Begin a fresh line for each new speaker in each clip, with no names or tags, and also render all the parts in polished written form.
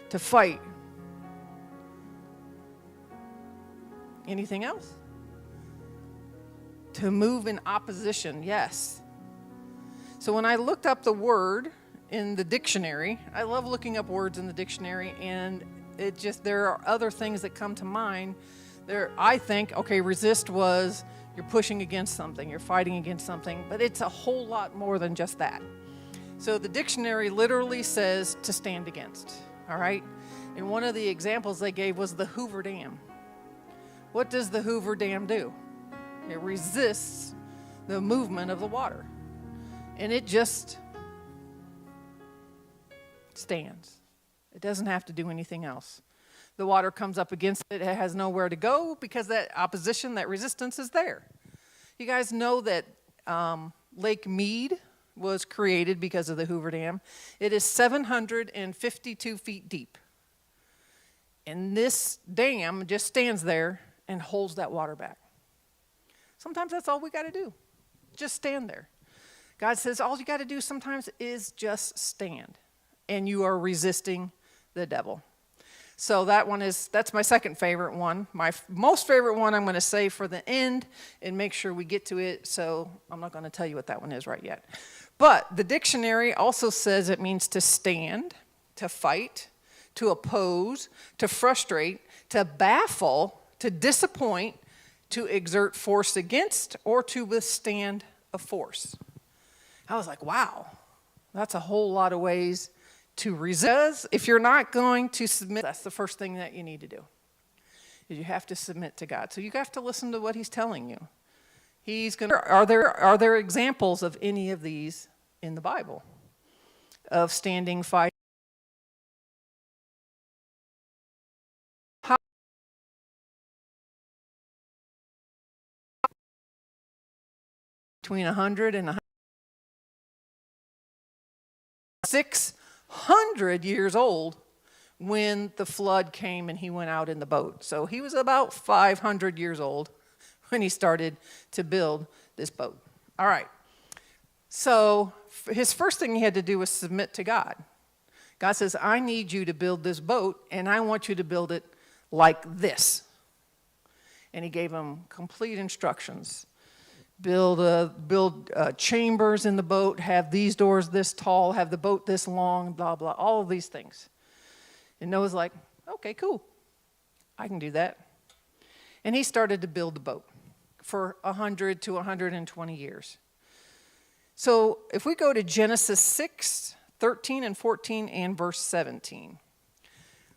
to fight. Anything else? To move in opposition, yes. So when I looked up the word in the dictionary, I love looking up words in the dictionary, and there are other things that come to mind. I think, okay, resist was you're pushing against something, you're fighting against something, but it's a whole lot more than just that. So the dictionary literally says to stand against, all right? And one of the examples they gave was the Hoover Dam. What does the Hoover Dam do? It resists the movement of the water. And it just stands. It doesn't have to do anything else. The water comes up against it. It has nowhere to go because that opposition, that resistance is there. You guys know that Lake Mead was created because of the Hoover Dam. It is 752 feet deep. And this dam just stands there and holds that water back. Sometimes that's all we got to do. Just stand there. God says all you got to do sometimes is just stand. And you are resisting the devil. So that's my second favorite one. My most favorite one I'm going to save for the end and make sure we get to it. So I'm not going to tell you what that one is right yet. But the dictionary also says it means to stand, to fight, to oppose, to frustrate, to baffle, to disappoint, to exert force against, or to withstand a force. I was like, wow, that's a whole lot of ways to resist. If you're not going to submit, that's the first thing that you need to do. You have to submit to God. So you have to listen to what he's telling you. Are there examples of any of these in the Bible? Of standing, fighting? Between 100 and 600 years old when the flood came and he went out in the boat. So he was about 500 years old when he started to build this boat. All right. So his first thing he had to do was submit to God. God says, I need you to build this boat, and I want you to build it like this. And he gave him complete instructions. Build chambers in the boat, have these doors this tall, have the boat this long, blah, blah, all of these things. And Noah's like, okay, cool. I can do that. And he started to build the boat for 100 to 120 years. So if we go to Genesis 6, 13 and 14 and verse 17.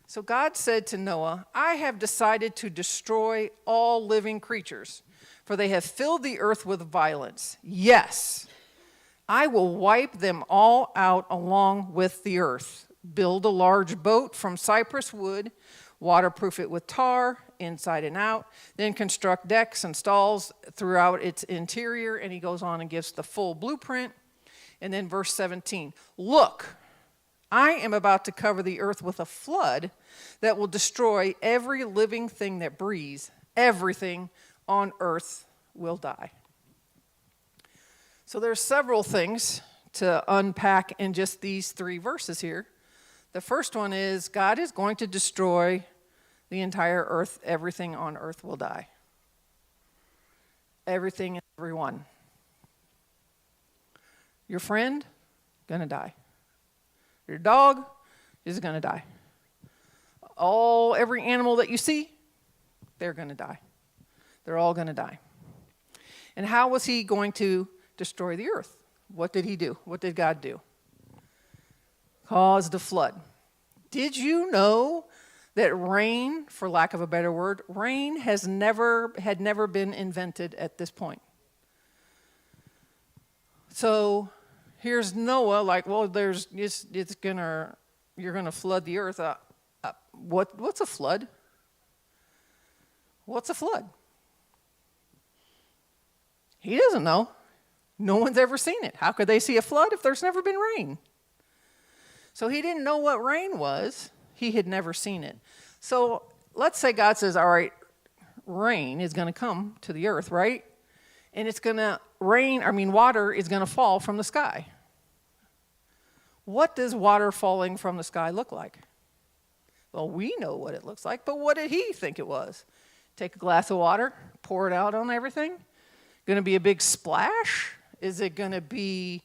So God said to Noah, I have decided to destroy all living creatures, for they have filled the earth with violence. Yes, I will wipe them all out along with the earth. Build a large boat from cypress wood, waterproof it with tar, inside and out, then construct decks and stalls throughout its interior. And he goes on and gives the full blueprint. And then verse 17, look, I am about to cover the earth with a flood that will destroy every living thing that breathes. Everything on earth will die. So there's several things to unpack in just these 3 verses here. The first one is God is going to destroy the entire earth. Everything on earth will die. Everything and everyone. Your friend, gonna die. Your dog is gonna die. Every animal that you see, they're gonna die. They're all going to die. And how was he going to destroy the earth? What did he do? What did God do? Caused a flood. Did you know that rain, for lack of a better word, rain had never been invented at this point? So here's Noah, like, well, you're gonna flood the earth. What's a flood? What's a flood? He doesn't know. No one's ever seen it. How could they see a flood if there's never been rain? So he didn't know what rain was. He had never seen it. So let's say God says, all right, rain is going to come to the earth, right? And it's going to water is going to fall from the sky. What does water falling from the sky look like? Well, we know what it looks like, but what did he think it was? Take a glass of water, pour it out on everything? Going to be a big splash? Is it going to be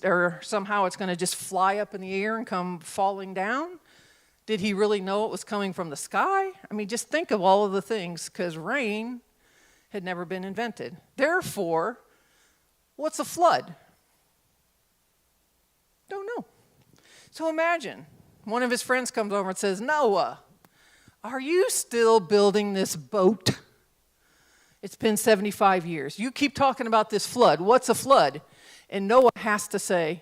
or somehow it's going to just fly up in the air and come falling down? Did he really know it was coming from the sky? I mean, just think of all of the things, because rain had never been invented. Therefore, what's a flood? Don't know. So imagine one of his friends comes over and says, Noah, are you still building this boat? It's been 75 years. You keep talking about this flood. What's a flood? And Noah has to say,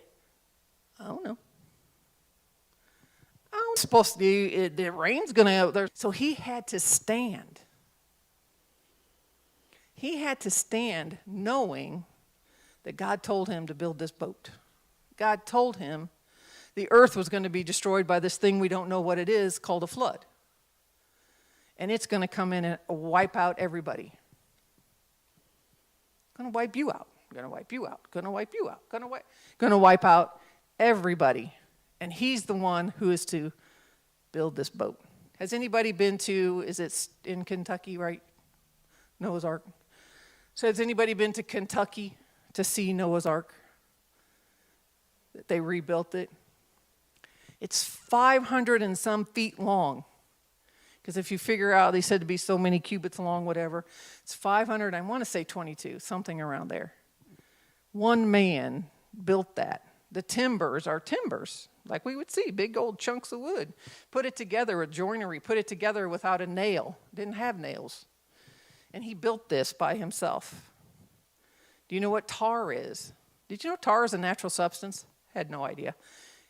I don't know. I'm supposed to do, the rain's going to, so he had to stand. He had to stand knowing that God told him to build this boat. God told him the earth was going to be destroyed by this thing we don't know what it is called a flood. And it's going to come in and wipe out everybody. Going to wipe you out. Going to wipe you out. Going to wipe you out. Going to wipe out everybody. And he's the one who is to build this boat. Has anybody been to, is it in Kentucky, right? Noah's Ark. So has anybody been to Kentucky to see Noah's Ark? They rebuilt it. It's 500 and some feet long. Because if you figure out, they said to be so many cubits long, whatever. It's 500, I want to say 22, something around there. One man built that. The timbers are timbers, like we would see, big old chunks of wood. Put it together with joinery, put it together without a nail. Didn't have nails. And he built this by himself. Do you know what tar is? Did you know tar is a natural substance? Had no idea.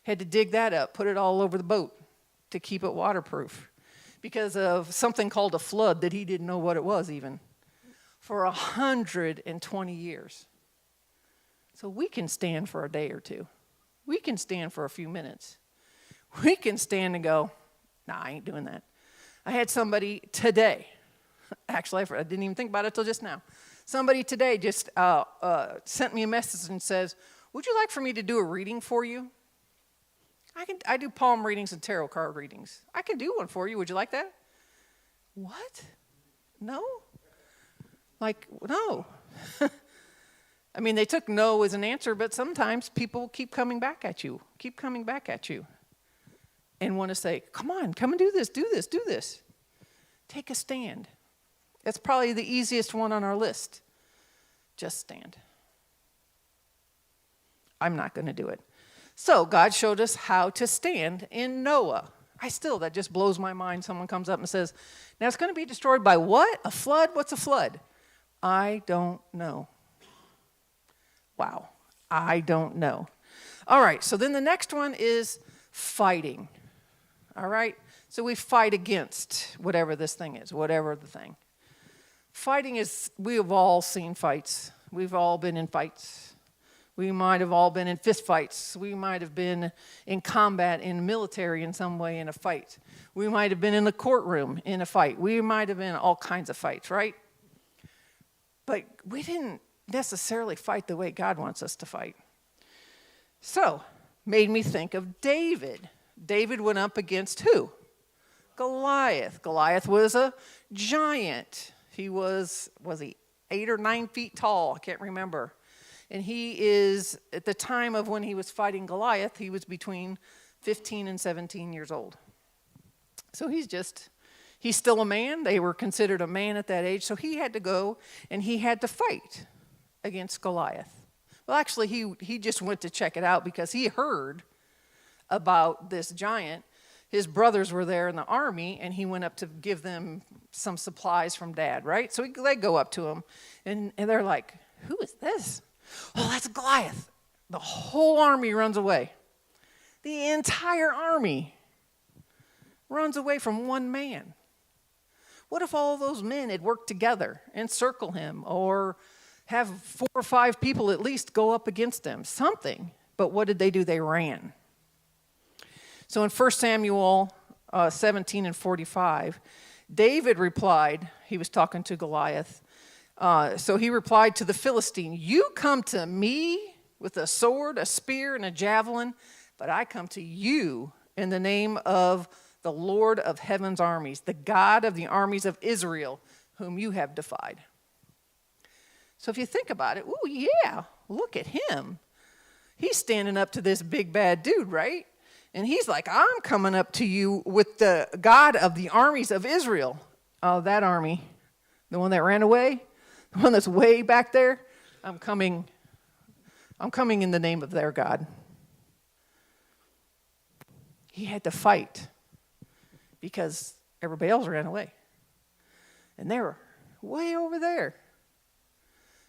Had to dig that up, put it all over the boat to keep it waterproof because of something called a flood that he didn't know what it was even for 120 years. So we can stand for a day or two. We can stand for a few minutes. We can stand and go, nah, I ain't doing that. I had somebody today, actually, I didn't even think about it till just now. Somebody today just sent me a message and says, would you like for me to do a reading for you? I do palm readings and tarot card readings. I can do one for you. Would you like that? What? No? Like, no. I mean, they took no as an answer, but sometimes people keep coming back at you, and want to say, come on, come and do this. Take a stand. That's probably the easiest one on our list. Just stand. I'm not going to do it. So God showed us how to stand in Noah. That just blows my mind. Someone comes up and says, now it's going to be destroyed by what? A flood? What's a flood? I don't know. Wow. I don't know. All right. So then the next one is fighting. All right. So we fight against whatever this thing is, whatever the thing. Fighting is, we have all seen fights. We've all been in fights. We might have all been in fist fights. We might have been in combat, in the military in some way in a fight. We might have been in the courtroom in a fight. We might have been in all kinds of fights, right? But we didn't necessarily fight the way God wants us to fight. So, made me think of David. David went up against who? Goliath. Goliath was a giant. He was he 8 or 9 feet tall? I can't remember. And he is, at the time of when he was fighting Goliath, he was between 15 and 17 years old. So he's still a man. They were considered a man at that age. So he had to go and he had to fight against Goliath. Well, actually, he just went to check it out because he heard about this giant. His brothers were there in the army, and he went up to give them some supplies from Dad, right? So they go up to him, and they're like, who is this? Oh, that's Goliath. The whole army runs away. The entire army runs away from one man. What if all those men had worked together, encircle him, or have 4 or 5 people at least go up against him? Something. But what did they do? They ran. So in 1 Samuel 17 and 45, David replied, he was talking to Goliath, so he replied to the Philistine, you come to me with a sword, a spear, and a javelin, but I come to you in the name of the Lord of heaven's armies, the God of the armies of Israel, whom you have defied. So if you think about it, oh yeah, look at him. He's standing up to this big bad dude, right? And he's like, I'm coming up to you with the God of the armies of Israel. Oh, that army, the one that ran away, the one that's way back there, I'm coming in the name of their God. He had to fight because everybody else ran away. And they were way over there.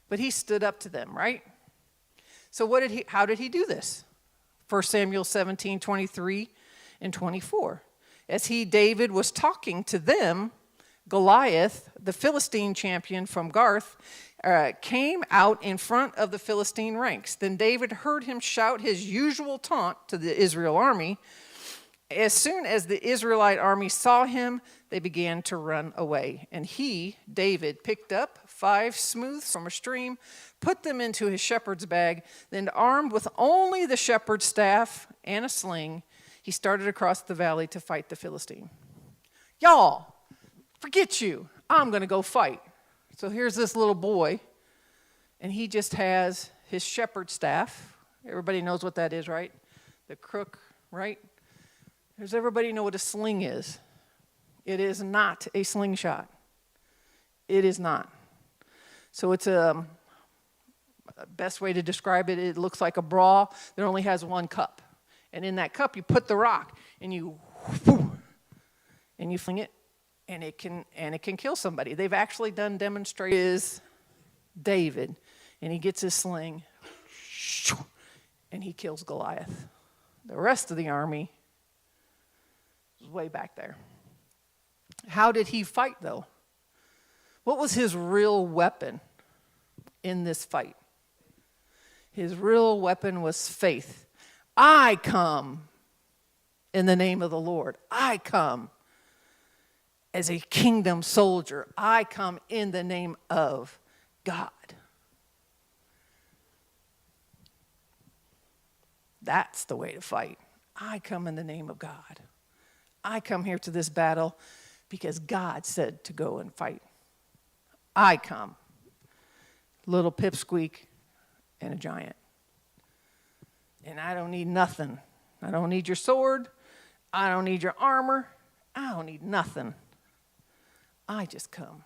But he stood up to them, right? So how did he do this? 1 Samuel 17:23 and 24. As David was talking to them, Goliath, the Philistine champion from Gath, came out in front of the Philistine ranks. Then David heard him shout his usual taunt to the Israel army. As soon as the Israelite army saw him, they began to run away. And David, picked up 5 smooths from a stream, put them into his shepherd's bag, then armed with only the shepherd's staff and a sling, he started across the valley to fight the Philistine. Y'all, forget you. I'm going to go fight. So here's this little boy, and he just has his shepherd's staff. Everybody knows what that is, right? The crook, right? Does everybody know what a sling is? It is not a slingshot. It is not. So it's a best way to describe it, it looks like a bra that only has one cup. And in that cup, you put the rock, and you fling it, and it can kill somebody. They've actually done demonstrations. David, and he gets his sling, and he kills Goliath. The rest of the army is way back there. How did he fight, though? What was his real weapon in this fight? His real weapon was faith. I come in the name of the Lord. I come as a kingdom soldier. I come in the name of God. That's the way to fight. I come in the name of God. I come here to this battle because God said to go and fight. I come. Little pipsqueak and a giant. And I don't need nothing. I don't need your sword. I don't need your armor. I don't need nothing. I just come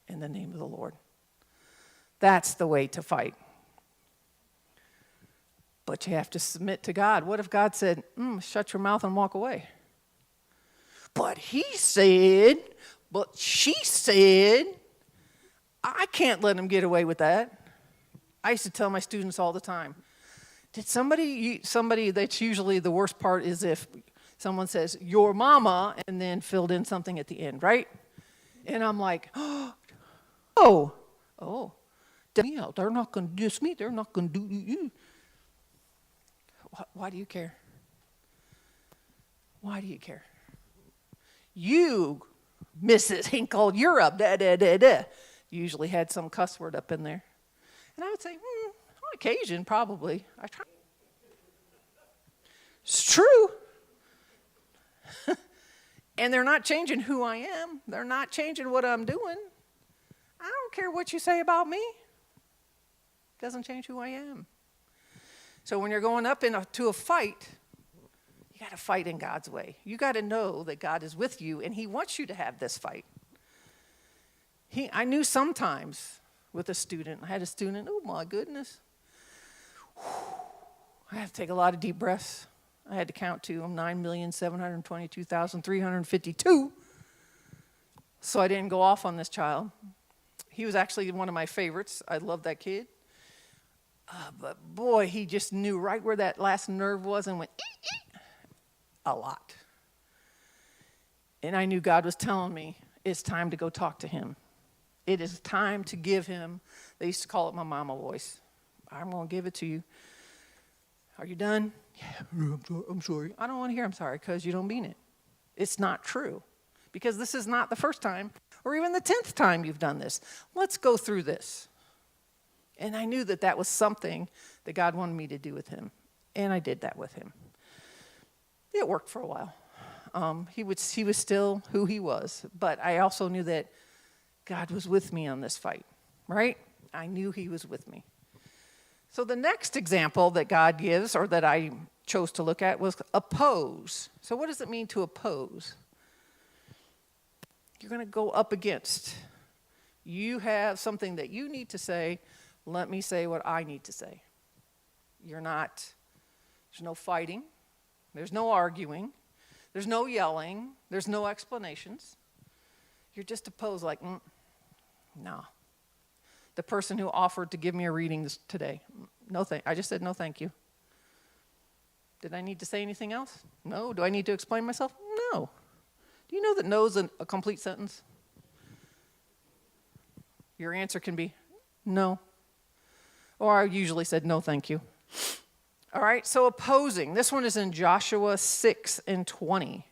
in the name of the Lord. That's the way to fight. But you have to submit to God. What if God said, shut your mouth and walk away? But she said, I can't let him get away with that. I used to tell my students all the time, did somebody that's usually the worst part is if someone says, your mama, and then filled in something at the end, right? And I'm like, oh, they're not going to diss me. They're not going to do you. Why do you care? Why do you care? You, Mrs. Henkel, you're up, Usually had some cuss word up in there. And I would say, on occasion, probably. I try. It's true. And they're not changing who I am. They're not changing what I'm doing. I don't care what you say about me. It doesn't change who I am. So when you're going up to a fight, you got to fight in God's way. You got to know that God is with you, and he wants you to have this fight. I knew sometimes with a student, I had a student, oh my goodness. I had to take a lot of deep breaths. I had to count to 9,722,352. So I didn't go off on this child. He was actually one of my favorites. I loved that kid. But boy, he just knew right where that last nerve was and went, a lot. And I knew God was telling me, it's time to go talk to him. It is time to give him, they used to call it my mama voice. I'm going to give it to you. Are you done? Yeah, I'm sorry. I don't want to hear I'm sorry because you don't mean it. It's not true. Because this is not the first time or even the 10th time you've done this. Let's go through this. And I knew that was something that God wanted me to do with him. And I did that with him. It worked for a while. He was still who he was. But I also knew that God was with me on this fight, right? I knew he was with me. So the next example that God gives, or that I chose to look at, was oppose. So what does it mean to oppose? You're going to go up against. You have something that you need to say. Let me say what I need to say. There's no fighting. There's no arguing. There's no yelling. There's no explanations. You're just opposed, like, no. The person who offered to give me a reading today, I just said no thank you. Did I need to say anything else? No. Do I need to explain myself? No. Do you know that no is a complete sentence? Your answer can be no. Or I usually said no thank you. All right, so opposing. This one is in Joshua 6:20.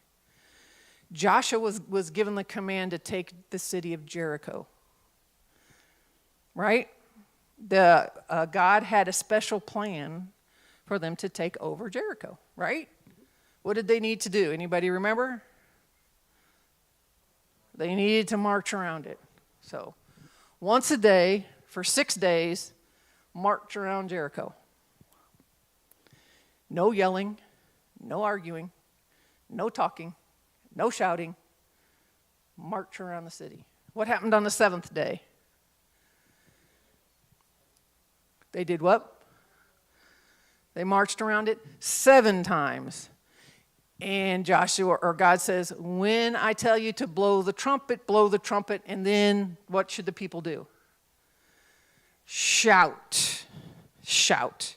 Joshua was given the command to take the city of Jericho. Right? God had a special plan for them to take over Jericho, right? What did they need to do? Anybody remember? They needed to march around it. So, once a day, for 6 days, march around Jericho. No yelling, no arguing, no talking, no shouting. March around the city. What happened on the 7th day? They did what? They marched around it 7 times. And God says, when I tell you to blow the trumpet, and then what should the people do? Shout. Shout.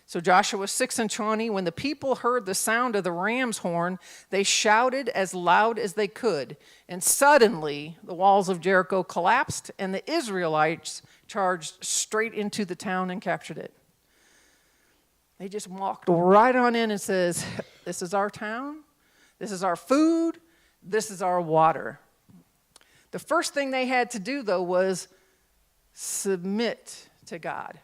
So Joshua 6:20, when the people heard the sound of the ram's horn, they shouted as loud as they could. And suddenly the walls of Jericho collapsed, and the Israelites charged straight into the town and captured it. They just walked right on in and says, this is our town, this is our food, this is our water. The first thing they had to do, though, was submit to God.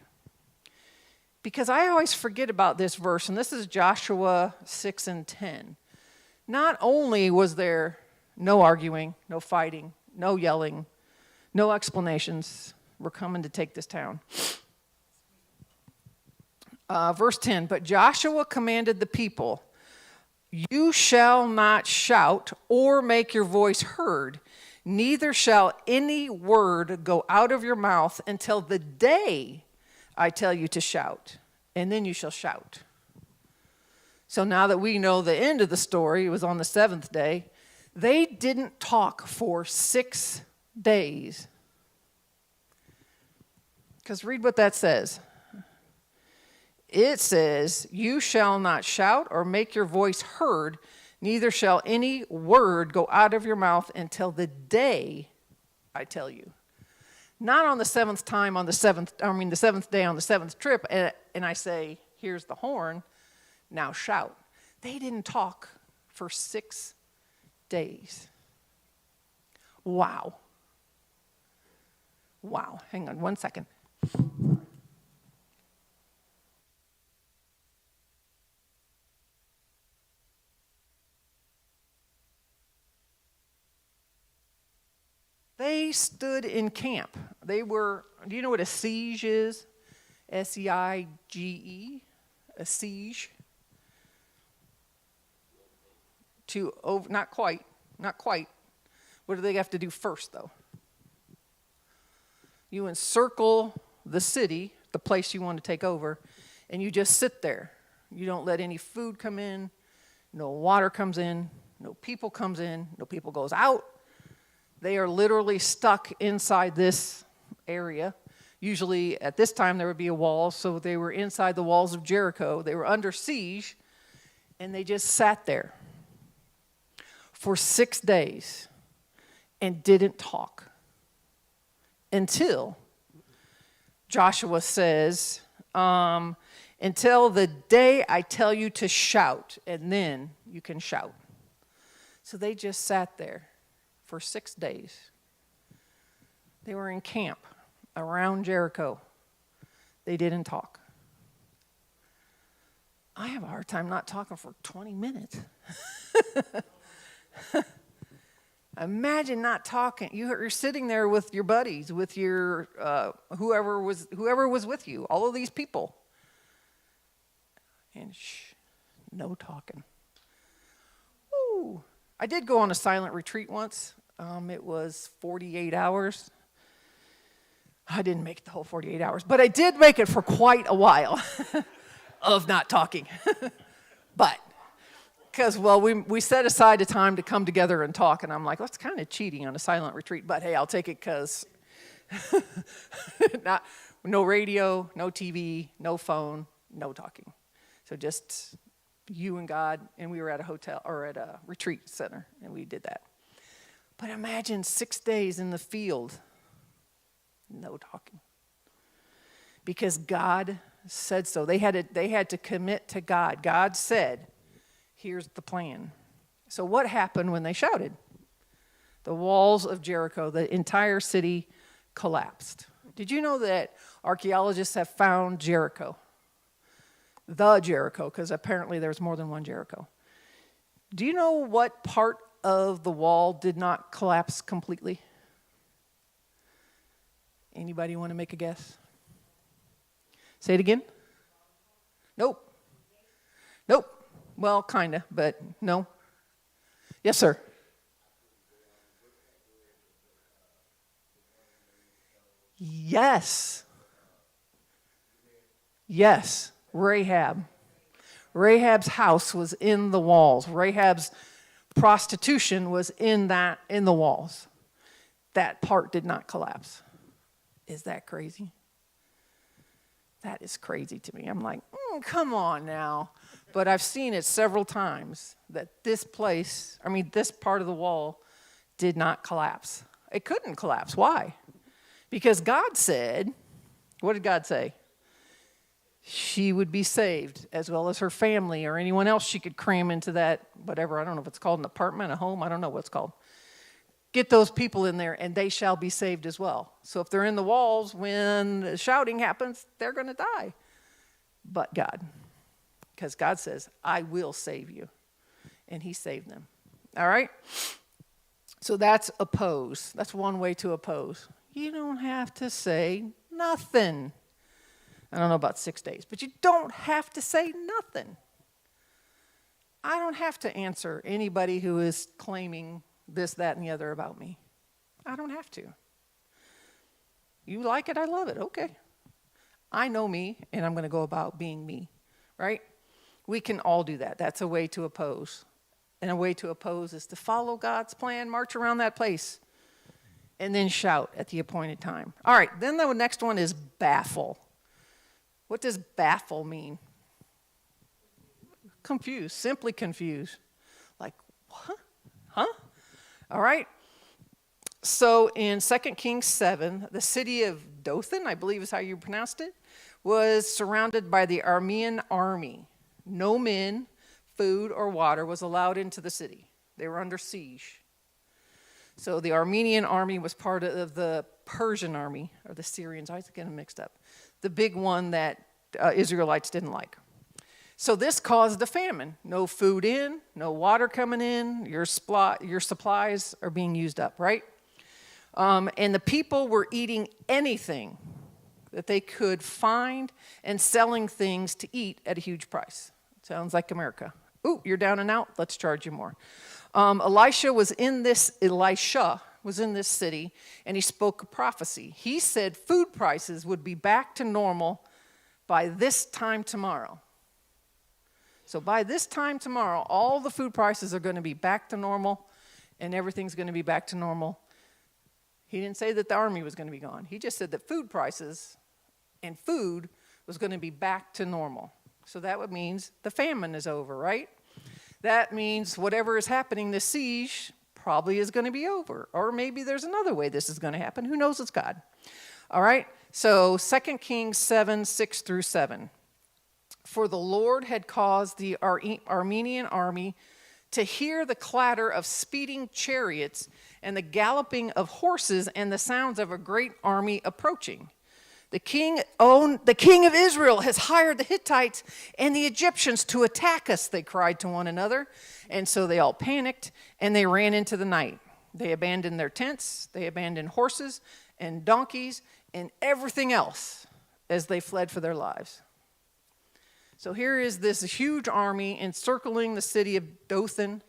Because I always forget about this verse, and this is Joshua 6:10. Not only was there no arguing, no fighting, no yelling, no explanations, we're coming to take this town. Verse 10, but Joshua commanded the people, you shall not shout or make your voice heard, neither shall any word go out of your mouth until the day I tell you to shout, and then you shall shout. So now that we know the end of the story, it was on the 7th day, they didn't talk for 6 days. Because read what that says. It says, you shall not shout or make your voice heard, neither shall any word go out of your mouth until the day I tell you. Not on the 7th time the 7th day on the 7th trip, and I say, here's the horn, now shout. They didn't talk for 6 days. Wow. Wow. Hang on 1 second. They stood in camp. Do you know what a siege is? S-E-I-G-E, a siege. Not quite. What do they have to do first, though? You encircle the city, the place you want to take over, and you just sit there. You don't let any food come in, no water comes in, no people comes in, no people goes out. They are literally stuck inside this area. Usually at this time there would be a wall, so they were inside the walls of Jericho. They were under siege, and they just sat there for 6 days and didn't talk until Joshua says, until the day I tell you to shout, and then you can shout. So they just sat there for 6 days. They were in camp around Jericho. They didn't talk. I have a hard time not talking for 20 minutes. Imagine not talking. You're sitting there with your buddies, with your whoever was with you, all of these people. And no talking. Ooh. I did go on a silent retreat once. It was 48 hours. I didn't make the whole 48 hours, but I did make it for quite a while of not talking. But, because, well, we set aside a time to come together and talk, and I'm like, well, that's kind of cheating on a silent retreat, but hey, I'll take it because no radio, no TV, no phone, no talking. So just you and God, and we were at a hotel or at a retreat center, and we did that. But imagine 6 days in the field, no talking. Because God said so. They had to commit to God. God said, here's the plan. So what happened when they shouted? The walls of Jericho, the entire city collapsed. Did you know that archaeologists have found Jericho? The Jericho, because apparently there's more than one Jericho. Do you know what part of the wall did not collapse completely? Anybody want to make a guess? Say it again. Nope. Well, kind of, but no. Yes, sir. Yes. Rahab. Rahab's house was in the walls. Rahab's prostitution was in the walls. That part did not collapse. Is that crazy? That is crazy to me. I'm like, come on now. But I've seen it several times that this part of the wall did not collapse. It couldn't collapse. Why? Because God said, what did God say? She would be saved, as well as her family or anyone else she could cram into that, whatever, I don't know if it's called an apartment, a home, I don't know what it's called. Get those people in there, and they shall be saved as well. So if they're in the walls, when the shouting happens, they're going to die. But God, because God says, I will save you. And he saved them. All right? So that's oppose. That's one way to oppose. You don't have to say nothing. I don't know about 6 days, but you don't have to say nothing. I don't have to answer anybody who is claiming this, that, and the other about me. I don't have to. You like it, I love it. Okay. I know me, and I'm going to go about being me, right? We can all do that. That's a way to oppose. And a way to oppose is to follow God's plan, march around that place, and then shout at the appointed time. All right, then the next one is baffle. What does baffle mean? Confused, simply confused. Like, what? Huh? All right. So in 2 Kings 7, the city of Dothan, I believe is how you pronounced it, was surrounded by the Aramean army. No men, food, or water was allowed into the city. They were under siege. So the Armenian army was part of the Persian army, or the Syrians. I always get them mixed up. The big one that Israelites didn't like. So this caused a famine. No food in, no water coming in. Your supplies are being used up, right? And the people were eating anything that they could find and selling things to eat at a huge price. Sounds like America. Ooh, you're down and out? Let's charge you more. Elisha was in this city, and he spoke a prophecy. He said food prices would be back to normal by this time tomorrow. So by this time tomorrow, all the food prices are going to be back to normal, and everything's going to be back to normal. He didn't say that the army was going to be gone. He just said that food prices and food was going to be back to normal. So that means the famine is over, right? That means whatever is happening, the siege probably is going to be over. Or maybe there's another way this is going to happen. Who knows? It's God. All right? So 2 Kings 7, 6 through 7. For the Lord had caused the Armenian army to hear the clatter of speeding chariots and the galloping of horses and the sounds of a great army approaching. The king of Israel has hired the Hittites and the Egyptians to attack us, they cried to one another. And so they all panicked and they ran into the night. They abandoned their tents, they abandoned horses and donkeys and everything else as they fled for their lives. So here is this huge army encircling the city of Dothan,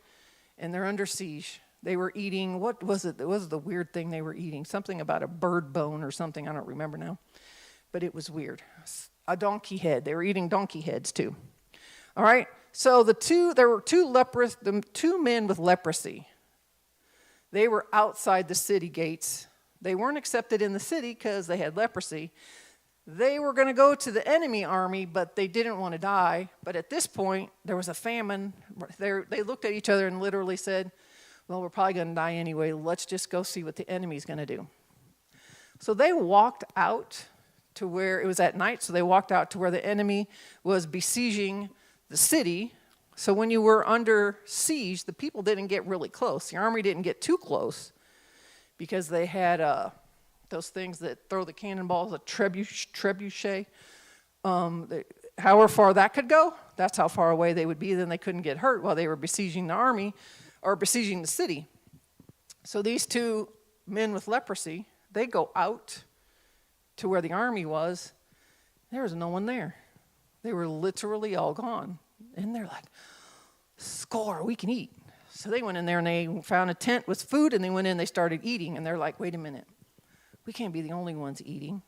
and they're under siege. They were eating, what was it? What was the weird thing they were eating? Something about a bird bone or something, I don't remember now. But it was weird. A donkey head. They were eating donkey heads too. All right, so there were the two men with leprosy. They were outside the city gates. They weren't accepted in the city because they had leprosy. They were going to go to the enemy army, but they didn't want to die. But at this point, there was a famine. They looked at each other and literally said, well, we're probably going to die anyway. Let's just go see what the enemy's going to do. So they walked out to where, it was at night, so they walked out to where the enemy was besieging the city. So when you were under siege, the people didn't get really close. The army didn't get too close because they had those things that throw the cannonballs, a trebuchet. However far that could go, that's how far away they would be. Then they couldn't get hurt while they were besieging the army or besieging the city. So these two men with leprosy, they go out to where the army was. There was no one there. They were literally all gone. And they're like, score, we can eat. So they went in there and they found a tent with food, and they went in, they started eating. And they're like, wait a minute. We can't be the only ones eating.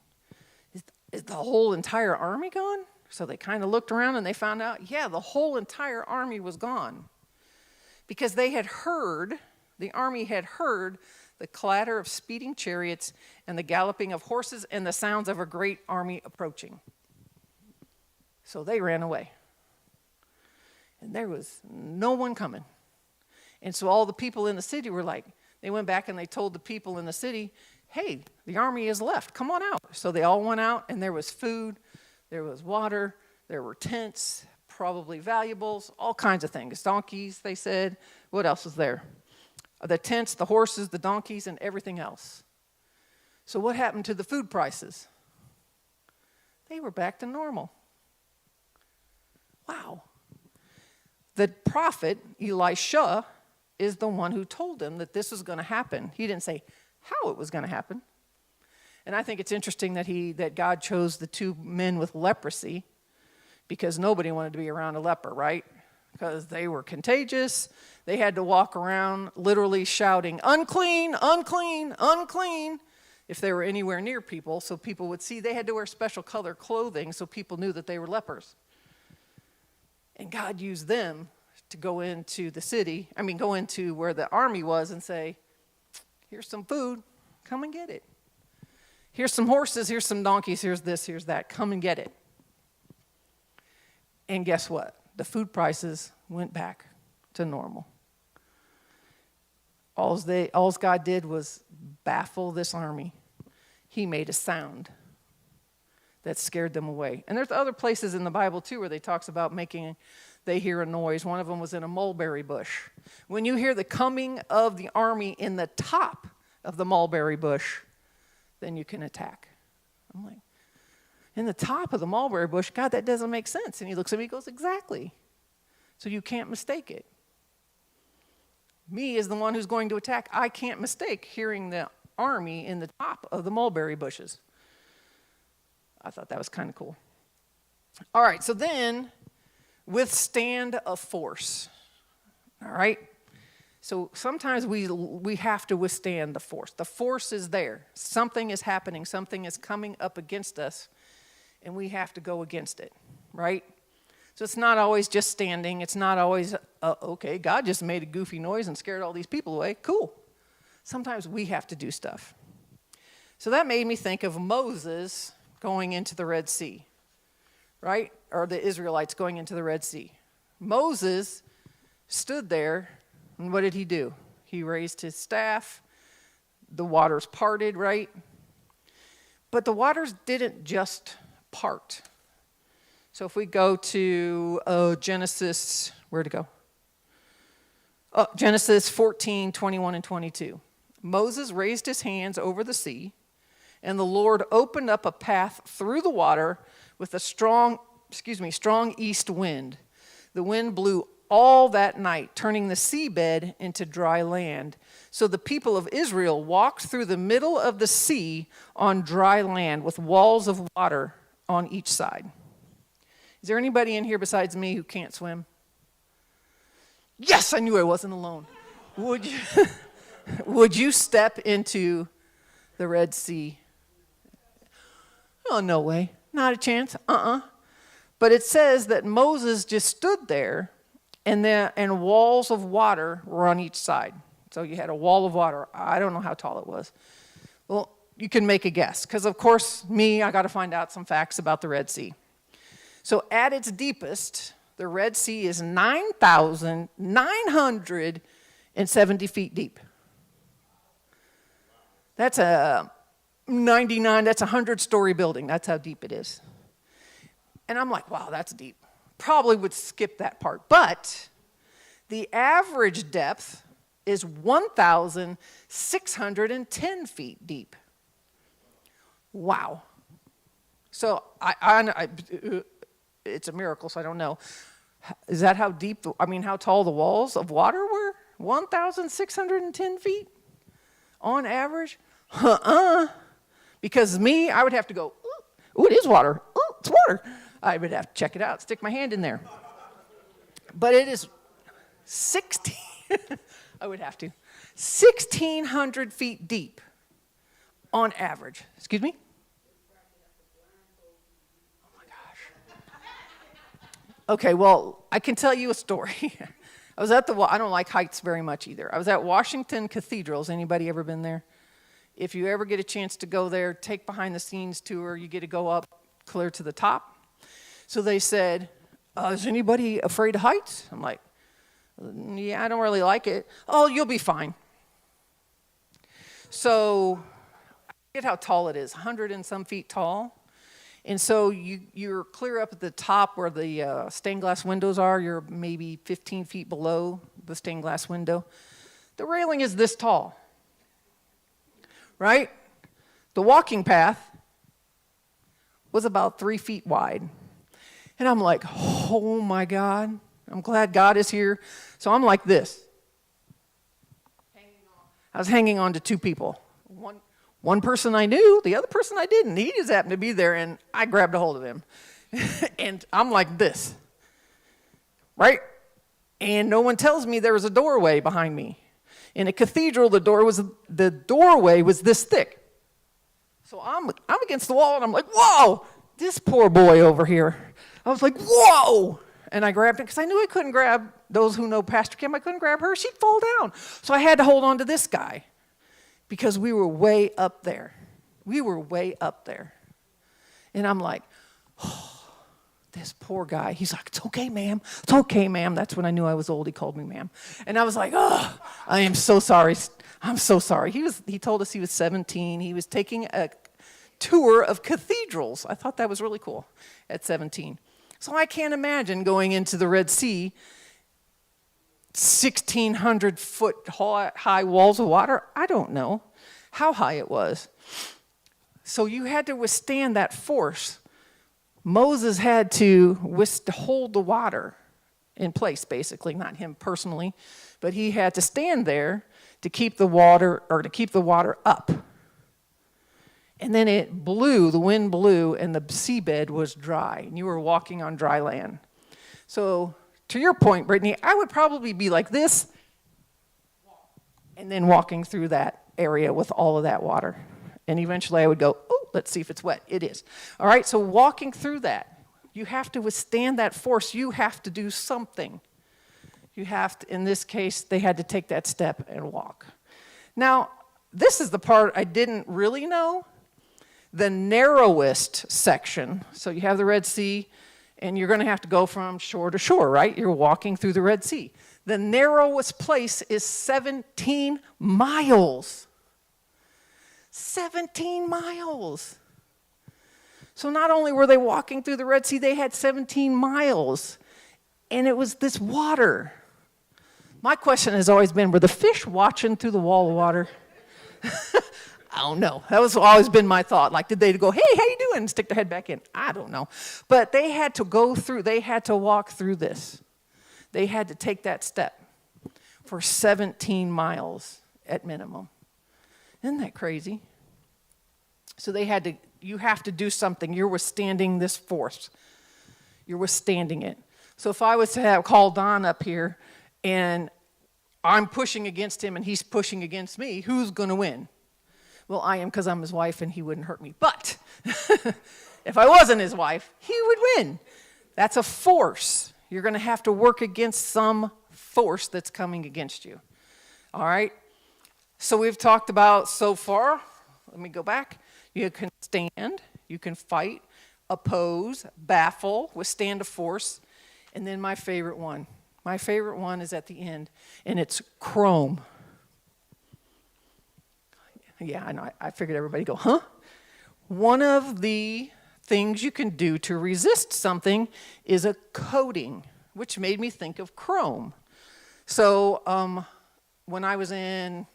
Is the whole entire army gone? So they kind of looked around and they found out, yeah, the whole entire army was gone. Because they had heard, the army had heard the clatter of speeding chariots and the galloping of horses and the sounds of a great army approaching. So they ran away. And there was no one coming. And so all the people in the city were like, they went back and they told the people in the city, hey, the army has left, come on out. So they all went out, and there was food, there was water, there were tents, probably valuables, all kinds of things. Donkeys, they said. What else was there? The tents, the horses, the donkeys, and everything else. So what happened to the food prices? They were back to normal. Wow. The prophet, Elisha, is the one who told them that this was going to happen. He didn't say how it was going to happen. And I think it's interesting that God chose the two men with leprosy, because nobody wanted to be around a leper, right? Because they were contagious. They had to walk around literally shouting, unclean, unclean, unclean, if they were anywhere near people, so people would see. They had to wear special color clothing so people knew that they were lepers. And God used them to go into go into where the army was and say, here's some food, come and get it. Here's some horses, here's some donkeys, here's this, here's that, come and get it. And guess what? The food prices went back to normal. All God did was baffle this army. He made a sound that scared them away. And there's other places in the Bible too where they talks about they hear a noise. One of them was in a mulberry bush. When you hear the coming of the army in the top of the mulberry bush, then you can attack. I'm like, in the top of the mulberry bush, God, that doesn't make sense. And he looks at me and goes, exactly. So you can't mistake it. Me as the one who's going to attack, I can't mistake hearing the army in the top of the mulberry bushes. I thought that was kind of cool. All right, so then, withstand a force. All right? So sometimes we have to withstand the force. The force is there. Something is happening. Something is coming up against us, and we have to go against it, right? So it's not always just standing. It's not always, okay, God just made a goofy noise and scared all these people away. Cool. Sometimes we have to do stuff. So that made me think of Moses going into the Red Sea, right? Or the Israelites going into the Red Sea. Moses stood there, and what did he do? He raised his staff. The waters parted, right? But the waters didn't just part. So if we go to Genesis, where'd it go? Genesis 14, 21 and 22. Moses raised his hands over the sea, and the Lord opened up a path through the water with a strong east wind. The wind blew all that night, turning the seabed into dry land. So the people of Israel walked through the middle of the sea on dry land with walls of water on each side. Is there anybody in here besides me who can't swim? Yes, I knew I wasn't alone. Would you step into the Red Sea? Oh, no way. Not a chance. But it says that Moses just stood there, and walls of water were on each side. So you had a wall of water. I don't know how tall it was. Well, you can make a guess, because of course, I got to find out some facts about the Red Sea. So at its deepest, the Red Sea is 9,970 feet deep. That's a 100-story building. That's how deep it is. And I'm like, wow, that's deep. Probably would skip that part. But the average depth is 1,610 feet deep. Wow. So it's a miracle, so I don't know. Is that how deep, how tall the walls of water were? 1,610 feet on average? Because I would have to go, ooh, it is water. Ooh, it's water. I would have to check it out, stick my hand in there. But it is 1,600 feet deep on average. Excuse me? Oh my gosh. Okay, well, I can tell you a story. I don't like heights very much either. I was at Washington Cathedrals. Anybody ever been there? If you ever get a chance to go there, take behind the scenes tour. You get to go up clear to the top. So they said, is anybody afraid of heights? I'm like, yeah, I don't really like it. Oh, you'll be fine. So I forget how tall it is, 100 and some feet tall. And so you're clear up at the top where the stained glass windows are. You're maybe 15 feet below the stained glass window. The railing is this tall, right? The walking path was about 3 feet wide. And I'm like, oh my God, I'm glad God is here. So I'm like this. I was hanging on to two people. One person I knew, the other person I didn't. He just happened to be there, and I grabbed a hold of him. And I'm like this, right? And no one tells me there was a doorway behind me. In a cathedral, the doorway was this thick. So I'm against the wall, and I'm like, whoa, this poor boy over here. I was like, whoa! And I grabbed it, because I knew I couldn't grab those who know Pastor Kim. I couldn't grab her. She'd fall down. So I had to hold on to this guy, because we were way up there. And I'm like, oh, this poor guy. He's like, it's okay, ma'am. It's okay, ma'am. That's when I knew I was old. He called me ma'am. And I was like, oh, I am so sorry. I'm so sorry. He told us he was 17. He was taking a tour of cathedrals. I thought that was really cool at 17. So I can't imagine going into the Red Sea, 1,600-foot high walls of water. I don't know how high it was. So you had to withstand that force. Moses had to hold the water in place, basically, not him personally, but he had to stand there to keep the water up. And then the wind blew, and the seabed was dry, and you were walking on dry land. So to your point, Brittany, I would probably be like this, and then walking through that area with all of that water. And eventually I would go, oh, let's see if it's wet. It is. All right, so walking through that, you have to withstand that force. You have to do something. You have to, in this case, they had to take that step and walk. Now, this is the part I didn't really know. The narrowest section, so you have the Red Sea, and you're going to have to go from shore to shore, right? You're walking through the Red Sea. The narrowest place is 17 miles. 17 miles. So not only were they walking through the Red Sea, they had 17 miles, and it was this water. My question has always been, were the fish watching through the wall of water? I don't know. That was always been my thought. Like, did they go, hey, how you doing? And stick their head back in? I don't know. But they had to walk through this. They had to take that step for 17 miles at minimum. Isn't that crazy? So you have to do something. You're withstanding this force. You're withstanding it. So if I was to have called Don up here and I'm pushing against him and he's pushing against me, who's going to win? Well, I am, because I'm his wife and he wouldn't hurt me. But if I wasn't his wife, he would win. That's a force. You're going to have to work against some force that's coming against you. All right? So we've talked about so far, let me go back. You can stand, you can fight, oppose, baffle, withstand a force, and then my favorite one. My favorite one is at the end, and it's chrome. Yeah, I know. I figured everybody go, huh? One of the things you can do to resist something is a coating, which made me think of chrome. So when I was in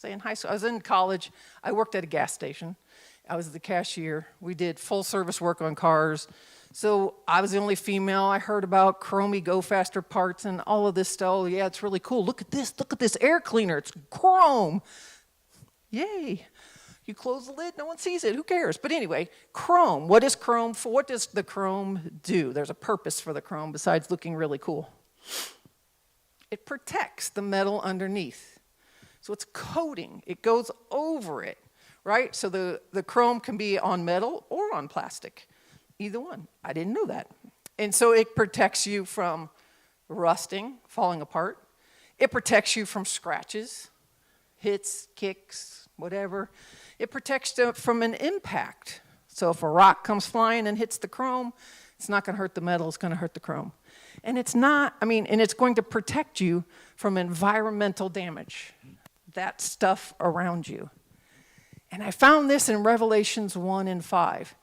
high school, I was in college, I worked at a gas station. I was the cashier. We did full service work on cars. So I was the only female. I heard about chromey go faster parts and all of this stuff. Oh, yeah, it's really cool. Look at this air cleaner. It's chrome. Yay. You close the lid, no one sees it. Who cares? But anyway, chrome. What is chrome for? What does the chrome do? There's a purpose for the chrome besides looking really cool. It protects the metal underneath. So it's coating. It goes over it, right? So the chrome can be on metal or on plastic. Either one. I didn't know that. And so it protects you from rusting, falling apart. It protects you from scratches, hits, kicks, whatever. It protects you from an impact. So if a rock comes flying and hits the chrome, it's not going to hurt the metal, it's going to hurt the chrome. And it's going to protect you from environmental damage, that stuff around you. And I found this in Revelations 1 and 5.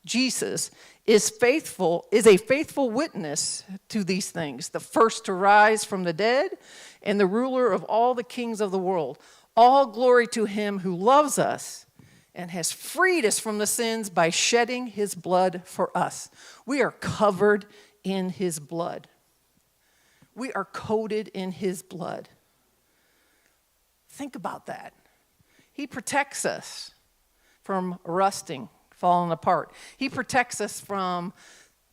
Jesus, is a faithful witness to these things, the first to rise from the dead and the ruler of all the kings of the world. All glory to him who loves us and has freed us from the sins by shedding his blood for us. We are covered in his blood. We are coated in his blood. Think about that. He protects us from rusting, falling apart. He protects us from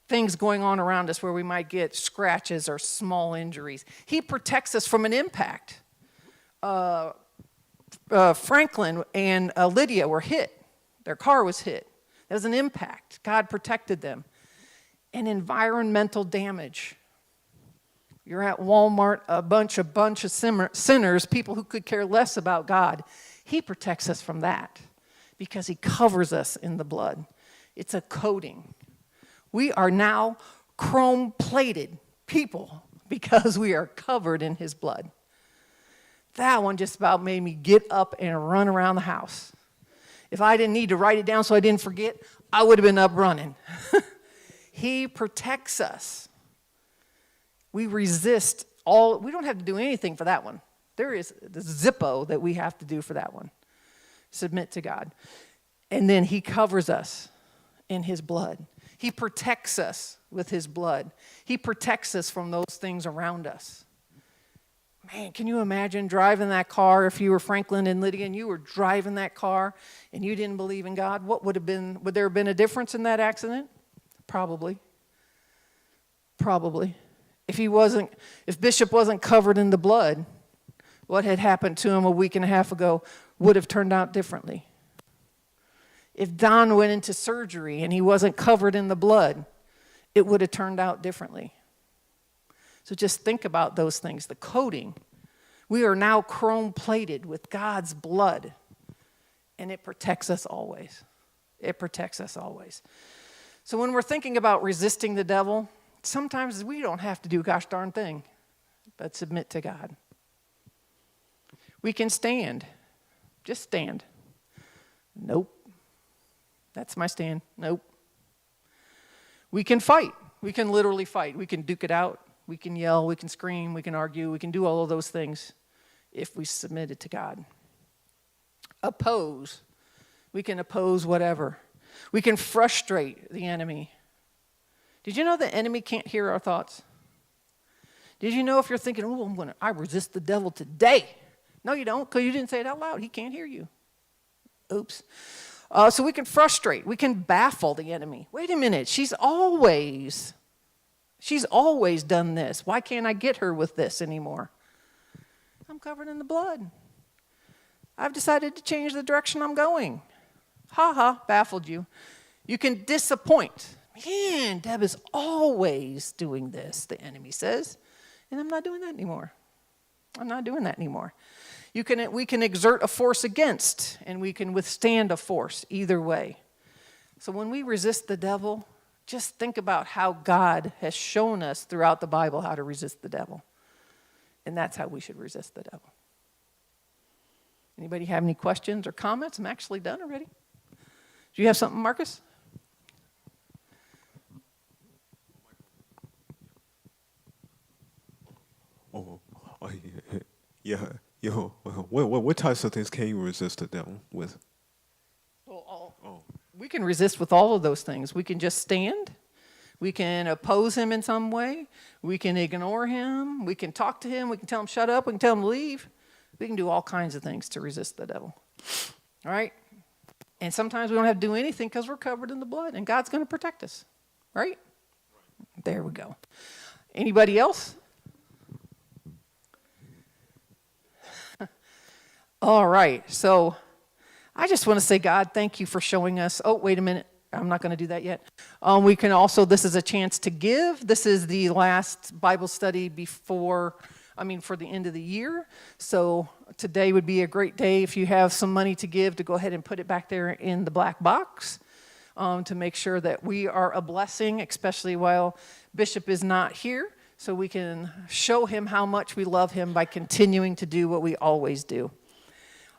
things going on around us where we might get scratches or small injuries. He protects us from an impact. Franklin and Lydia were hit. Their car was hit. There was an impact. God protected them. And environmental damage. You're at Walmart, a bunch of sinners, people who could care less about God. He protects us from that because he covers us in the blood. It's a coating. We are now chrome-plated people because we are covered in his blood. That one just about made me get up and run around the house. If I didn't need to write it down so I didn't forget, I would have been up running. He protects us. We resist all. We don't have to do anything for that one. There is the Zippo that we have to do for that one. Submit to God. And then he covers us in his blood. He protects us with his blood. He protects us from those things around us. Man, can you imagine driving that car if you were Franklin and Lydia and you were driving that car and you didn't believe in God? What would there have been a difference in that accident? Probably. If Bishop wasn't covered in the blood, what had happened to him a week and a half ago would have turned out differently. If Don went into surgery and he wasn't covered in the blood, it would have turned out differently. So just think about those things. The coating. We are now chrome-plated with God's blood, and it protects us always. It protects us always. So when we're thinking about resisting the devil, sometimes we don't have to do a gosh darn thing, but submit to God. We can stand. Just stand. Nope. That's my stand. Nope. We can fight. We can literally fight. We can duke it out. We can yell. We can scream. We can argue. We can do all of those things if we submit it to God. Oppose. We can oppose whatever. We can frustrate the enemy. Did you know the enemy can't hear our thoughts? Did you know if you're thinking, oh, I resist the devil today? No, you don't, because you didn't say it out loud. He can't hear you. Oops. So we can frustrate. We can baffle the enemy. Wait a minute. She's always done this. Why can't I get her with this anymore? I'm covered in the blood. I've decided to change the direction I'm going. Ha ha, baffled you. You can disappoint. Man, Deb is always doing this, the enemy says. And I'm not doing that anymore. I'm not doing that anymore. We can exert a force against, and we can withstand a force either way. So when we resist the devil, just think about how God has shown us throughout the Bible how to resist the devil. And that's how we should resist the devil. Anybody have any questions or comments? I'm actually done already. Do you have something, Marcus?
Yeah. What types of things can you resist the devil with?
We can resist with all of those things. We can just stand. We can oppose him in some way. We can ignore him. We can talk to him. We can tell him shut up. We can tell him to leave. We can do all kinds of things to resist the devil. All right? And sometimes we don't have to do anything because we're covered in the blood, and God's going to protect us. Right? There we go. Anybody else? All right, so I just want to say, God, thank you for showing us. Oh, wait a minute. I'm not going to do that yet. We can also, this is a chance to give. This is the last Bible study for the end of the year. So today would be a great day if you have some money to give to go ahead and put it back there in the black box to make sure that we are a blessing, especially while Bishop is not here, so we can show him how much we love him by continuing to do what we always do.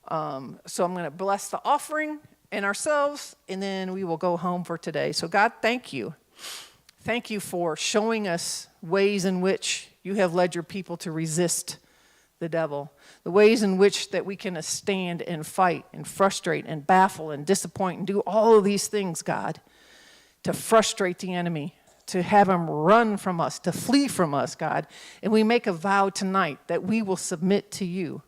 So I'm going to bless the offering and ourselves, and then we will go home for today. So God, thank you. Thank you for showing us ways in which you have led your people to resist the devil, the ways in which that we can stand and fight and frustrate and baffle and disappoint and do all of these things, God, to frustrate the enemy, to have him run from us, to flee from us, God. And we make a vow tonight that we will submit to you,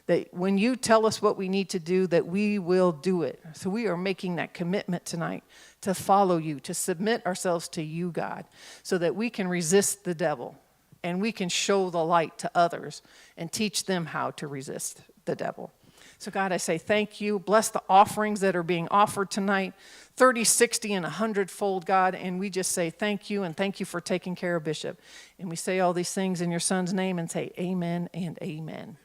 that when you tell us what we need to do, that we will do it. So we are making that commitment tonight to follow you, to submit ourselves to you, God, so that we can resist the devil and we can show the light to others and teach them how to resist the devil. So God, I say thank you. Bless the offerings that are being offered tonight, 30, 60, and 100-fold, God. And we just say thank you, and thank you for taking care of Bishop. And we say all these things in your son's name and say amen and amen.